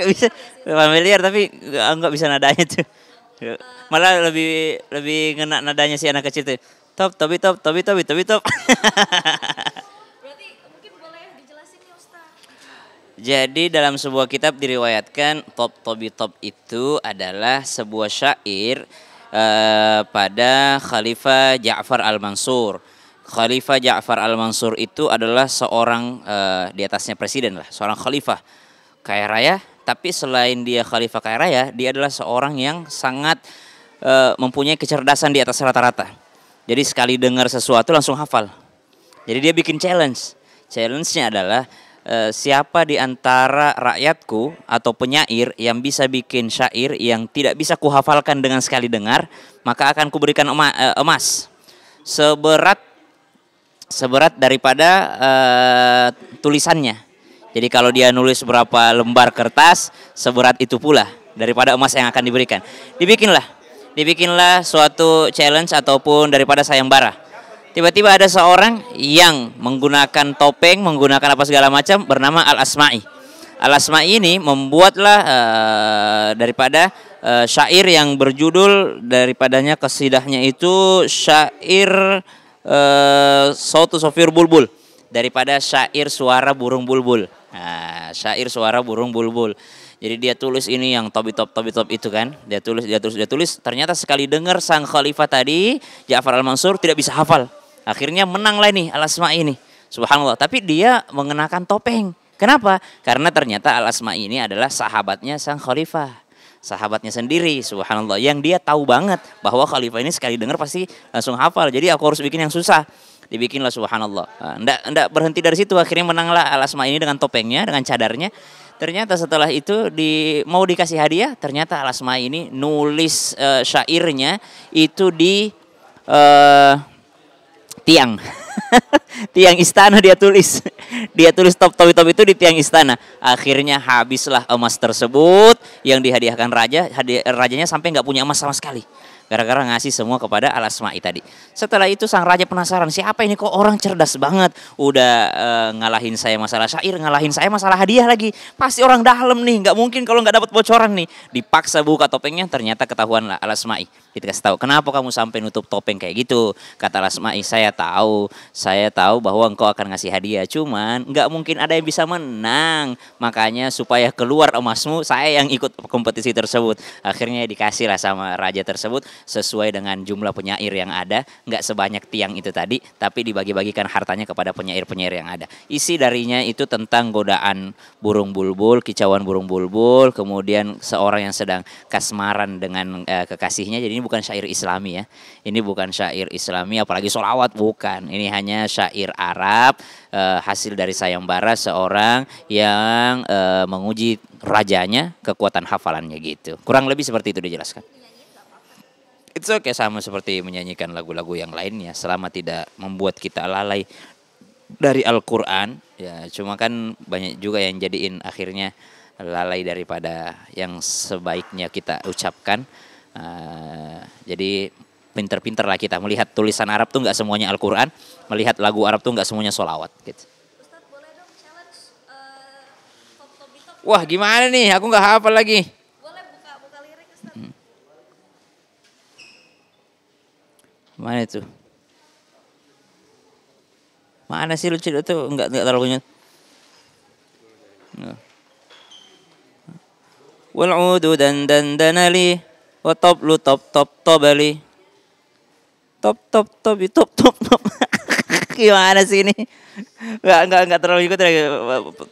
Gak bisa familiar tapi nggak bisa nadanya tuh. Malah lebih lebih ngena nadanya si anak kecil tuh. Top, tobi top, tobi tobi tobi top. Berarti mungkin boleh dijelasin nih Ustaz. Jadi dalam sebuah kitab diriwayatkan top tobi top itu adalah sebuah syair pada Khalifah Ja'far al-Mansur. Khalifah Ja'far al-Mansur itu adalah seorang di atasnya presiden lah, seorang khalifah kaya raya. Tapi selain dia khalifah kaya raya, dia adalah seorang yang sangat mempunyai kecerdasan di atas rata-rata. Jadi sekali dengar sesuatu langsung hafal. Jadi dia bikin challenge. Challenge-nya adalah siapa di antara rakyatku atau penyair yang bisa bikin syair yang tidak bisa kuhafalkan dengan sekali dengar, maka akan kuberikan emas seberat daripada tulisannya. Jadi kalau dia nulis berapa lembar kertas, seberat itu pula daripada emas yang akan diberikan. Dibikinlah suatu challenge ataupun daripada sayembara. Tiba-tiba ada seorang yang menggunakan topeng, menggunakan apa segala macam, bernama Al-Asma'i. Al-Asma'i ini membuatlah daripada syair yang berjudul daripadanya kesidahnya itu syair Sautu Sofir Bulbul, daripada syair suara burung bulbul. Nah, syair suara burung bulbul. Jadi dia tulis ini yang tobi top itu kan. Dia tulis. Ternyata sekali dengar sang khalifah tadi Ja'far al-Mansur tidak bisa hafal. Akhirnya menanglah nih Al-Asma'i ini. Subhanallah. Tapi dia mengenakan topeng. Kenapa? Karena ternyata Al-Asma'i ini adalah sahabatnya sang khalifah. Sahabatnya sendiri, subhanallah. Yang dia tahu banget bahwa khalifah ini sekali dengar pasti langsung hafal. Jadi aku harus bikin yang susah. Dibikinlah subhanallah. Nggak berhenti dari situ. Akhirnya menanglah Al-Asma ini dengan topengnya, dengan cadarnya. Ternyata setelah itu mau dikasih hadiah. Ternyata Al-Asma ini nulis syairnya itu di tiang. Tiang istana dia tulis. Dia tulis top itu di tiang istana. Akhirnya habislah emas tersebut yang dihadiahkan raja. Rajanya sampai nggak punya emas sama sekali. Gara-gara ngasih semua kepada Al-Asma'i tadi. Setelah itu sang raja penasaran, siapa ini kok orang cerdas banget. Udah ngalahin saya masalah syair, ngalahin saya masalah hadiah lagi. Pasti orang dalam nih, nggak mungkin kalau nggak dapat bocoran nih. Dipaksa buka topengnya, ternyata ketahuan lah Al-Asma'i. Kita kasih tahu, kenapa kamu sampai nutup topeng kayak gitu? Kata Al-Asma'i, saya tahu bahwa engkau akan ngasih hadiah. Cuman nggak mungkin ada yang bisa menang. Makanya supaya keluar emasmu, saya yang ikut kompetisi tersebut. Akhirnya dikasih lah sama raja tersebut. Sesuai dengan jumlah penyair yang ada, nggak sebanyak tiang itu tadi, tapi dibagi-bagikan hartanya kepada penyair-penyair yang ada. Isi darinya itu tentang godaan burung bulbul, kicauan burung bulbul, kemudian seorang yang sedang kasmaran dengan kekasihnya. Jadi ini bukan syair Islami ya, ini bukan syair Islami, apalagi sholawat bukan. Ini hanya syair Arab, hasil dari sayembara seorang yang menguji rajanya, kekuatan hafalannya gitu. Kurang lebih seperti itu dijelaskan. Itu oke, sama seperti menyanyikan lagu-lagu yang lainnya selama tidak membuat kita lalai dari Al-Quran. Ya, cuma kan banyak juga yang jadiin akhirnya lalai daripada yang sebaiknya kita ucapkan. Jadi pinter-pinter lah kita melihat tulisan Arab tuh nggak semuanya Al-Quran, melihat lagu Arab tuh nggak semuanya sholawat. Gitu. Ustaz boleh dong challenge top. Wah gimana nih? Aku nggak hafal lagi. Boleh buka lirik Ustaz. Mana itu? Mana sih lucu itu? Enggak terlalu nyet. Wal udu dan danali wa tablu tabali. Top. Gimana sih ini? Enggak terlalu ikut lagi.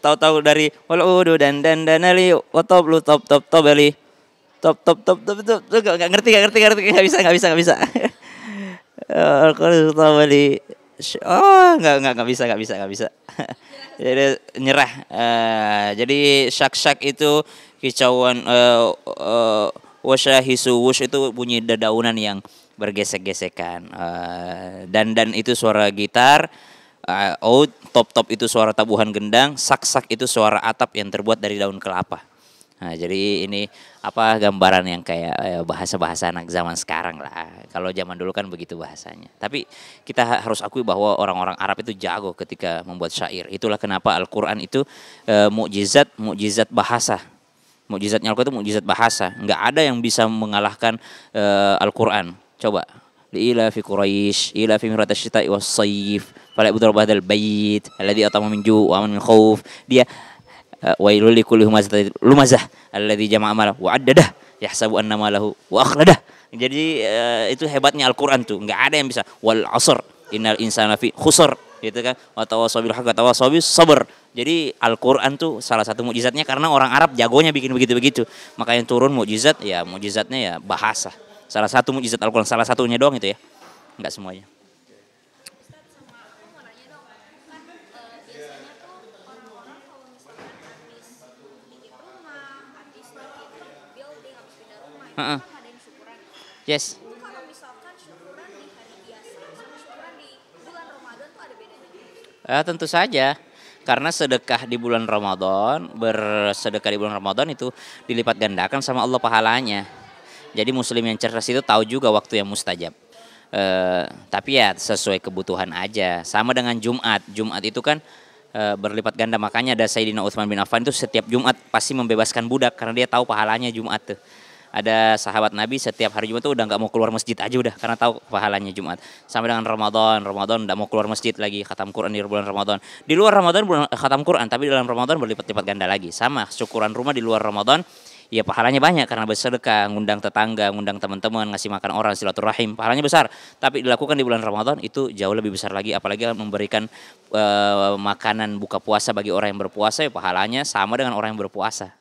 Tahu-tahu dari wal udu dan danali wa tablu tabali. Top. Enggak ngerti. Enggak bisa. Kalau tabali. Oh, enggak bisa. Jadi nyerah. Jadi syak itu kicauan wasyahisu wush itu bunyi dedaunan yang bergesek-gesekan. Dan itu suara gitar. Oud, top itu suara tabuhan gendang, sak itu suara atap yang terbuat dari daun kelapa. Nah, jadi ini apa gambaran yang kayak bahasa-bahasa anak zaman sekarang lah. Kalau zaman dulu kan begitu bahasanya. Tapi kita harus akui bahwa orang-orang Arab itu jago ketika membuat syair. Itulah kenapa Al-Quran itu mukjizat bahasa. Mukjizatnya Al-Quran itu mukjizat bahasa. Nggak ada yang bisa mengalahkan Al-Quran. Coba. Ila fi Quraisy, ila fi mirat asy-syita'i was-sayf, fala yabdur ba'dal bait, alladzi atama min ju' wa min khauf. Dia wailul likulli lumazah alladzi jama'a malahu wa 'addadah yahsabu anna malahu wa akhladah. Jadi itu hebatnya Al-Quran tuh. Nggak ada yang bisa. Wal 'asr, innal insana fi khusr, gitu kan. Wa tawassaw bil haqqi wa tawassaw bis sabr. Jadi Al-Quran tuh salah satu mukjizatnya karena orang Arab jagonya bikin begitu-begitu. Maka yang turun mukjizat ya mukjizatnya ya bahasa. Salah satu mukjizat Al-Quran, salah satunya doang itu ya. Enggak semuanya. Ustaz, sama aku mau nanya dong. Kan biasanya tuh orang-orang kalau misalkan habis bikin rumah, habis bikin building, habis pindah rumah, itu Heeh. kan ngadain syukuran. Yes. Itu kalau misalkan syukuran di hari biasa sama syukuran di bulan Ramadan tuh ada bedanya? Tentu saja. Karena sedekah di bulan Ramadan, bersedekah di bulan Ramadan itu dilipat gandakan sama Allah pahalanya. Jadi muslim yang cerdas itu tahu juga waktu yang mustajab. Tapi ya sesuai kebutuhan aja. Sama dengan Jumat. Jumat itu kan berlipat ganda. Makanya ada Sayyidina Utsman bin Affan itu setiap Jumat pasti membebaskan budak karena dia tahu pahalanya Jumat tuh. Ada sahabat Nabi setiap hari Jumat tuh udah nggak mau keluar masjid aja udah karena tahu pahalanya Jumat. Sama dengan Ramadan, Ramadan nggak mau keluar masjid lagi, khatam Quran di bulan Ramadan. Di luar Ramadan bulan khatam Quran, tapi di dalam Ramadan berlipat-lipat ganda lagi. Sama syukuran rumah di luar Ramadan, ya pahalanya banyak karena bersedekah, ngundang tetangga, ngundang teman-teman, ngasih makan orang, silaturahim, pahalanya besar. Tapi dilakukan di bulan Ramadan itu jauh lebih besar lagi, apalagi memberikan makanan buka puasa bagi orang yang berpuasa, ya pahalanya sama dengan orang yang berpuasa.